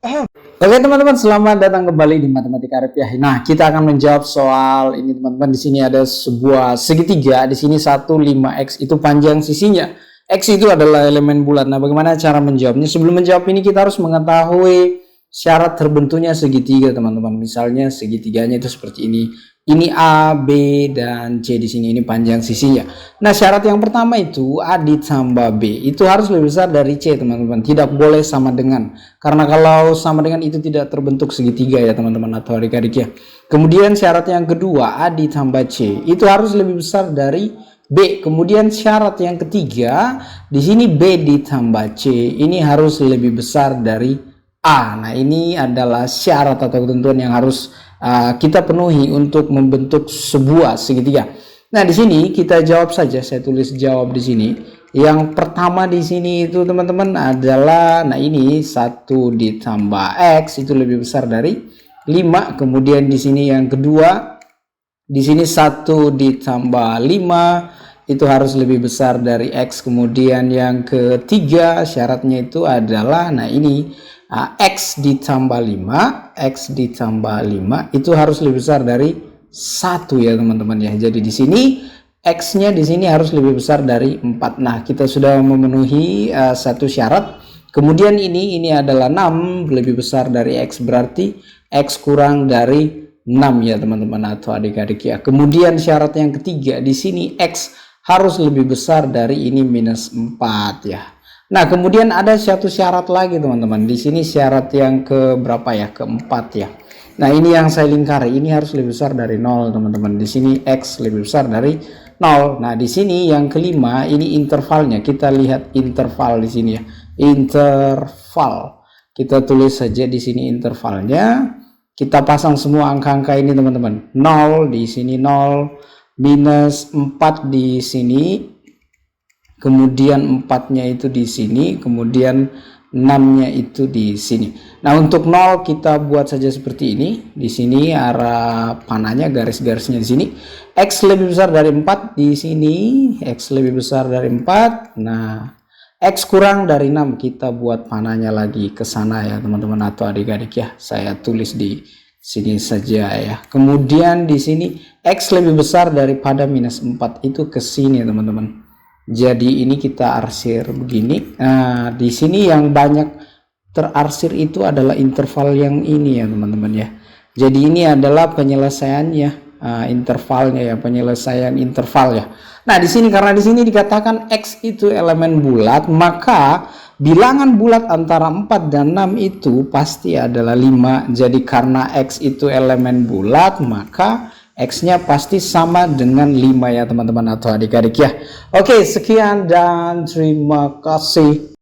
Oke teman-teman, selamat datang kembali di Matematika Rupiah. Nah, kita akan menjawab soal ini teman-teman. Di sini ada sebuah segitiga. Di sini 1, 5x itu panjang sisinya. X itu adalah elemen bulat. Nah, bagaimana cara menjawabnya? Sebelum menjawab ini kita harus mengetahui syarat terbentuknya segitiga, teman-teman. Misalnya segitiganya itu seperti ini. Ini A, B, dan C di sini. Ini panjang sisinya. Nah, syarat yang pertama itu A ditambah B. Itu harus lebih besar dari C, teman-teman. Tidak boleh sama dengan. Karena kalau sama dengan itu tidak terbentuk segitiga ya, teman-teman, atau adik-adik ya. Kemudian syarat yang kedua, A ditambah C. Itu harus lebih besar dari B. Kemudian syarat yang ketiga, di sini B ditambah C. Ini harus lebih besar dari A. Nah, ini adalah syarat atau ketentuan yang harus kita penuhi untuk membentuk sebuah segitiga. Nah, di sini kita jawab saja. Saya tulis jawab di sini. Yang pertama di sini itu teman-teman adalah, nah ini 1 ditambah X itu lebih besar dari 5. Kemudian di sini yang kedua, di sini 1 ditambah 5 itu harus lebih besar dari X. Kemudian yang ketiga syaratnya itu adalah, nah ini X ditambah 5 itu harus lebih besar dari 1 ya teman-teman ya. Jadi di sini X-nya di sini harus lebih besar dari 4. Nah, kita sudah memenuhi satu syarat. Kemudian ini adalah 6 lebih besar dari X, berarti X kurang dari 6 ya teman-teman atau adik-adik ya. Kemudian syarat yang ketiga di sini X harus lebih besar dari ini minus 4 ya. Nah, kemudian ada satu syarat lagi teman-teman. Di sini syarat yang ke berapa ya? Keempat ya. Nah, ini yang saya lingkari. Ini harus lebih besar dari 0 teman-teman. Di sini X lebih besar dari 0. Nah, di sini yang kelima ini intervalnya. Kita lihat interval di sini ya. Interval. Kita tulis saja di sini intervalnya. Kita pasang semua angka-angka ini teman-teman. 0 di sini 0, minus 4 di sini. Kemudian 4-nya itu di sini, kemudian 6-nya itu di sini. Nah, untuk 0 kita buat saja seperti ini. Di sini arah panahnya, garis-garisnya di sini. X lebih besar dari 4 di sini, X lebih besar dari 4. Nah, X kurang dari 6, kita buat panahnya lagi ke sana ya, teman-teman atau adik-adik ya. Saya tulis di sini saja ya. Kemudian di sini X lebih besar daripada minus 4 itu ke sini, teman-teman. Jadi ini kita arsir begini. Nah, di sini yang banyak terarsir itu adalah interval yang ini ya, teman-teman ya. Jadi ini adalah penyelesaiannya, intervalnya ya, penyelesaian interval ya. Nah, di sini karena di sini dikatakan X itu elemen bulat, maka bilangan bulat antara 4 dan 6 itu pasti adalah 5. Jadi karena X itu elemen bulat, maka X-nya pasti sama dengan 5 ya teman-teman atau adik-adik ya. Oke, sekian dan terima kasih.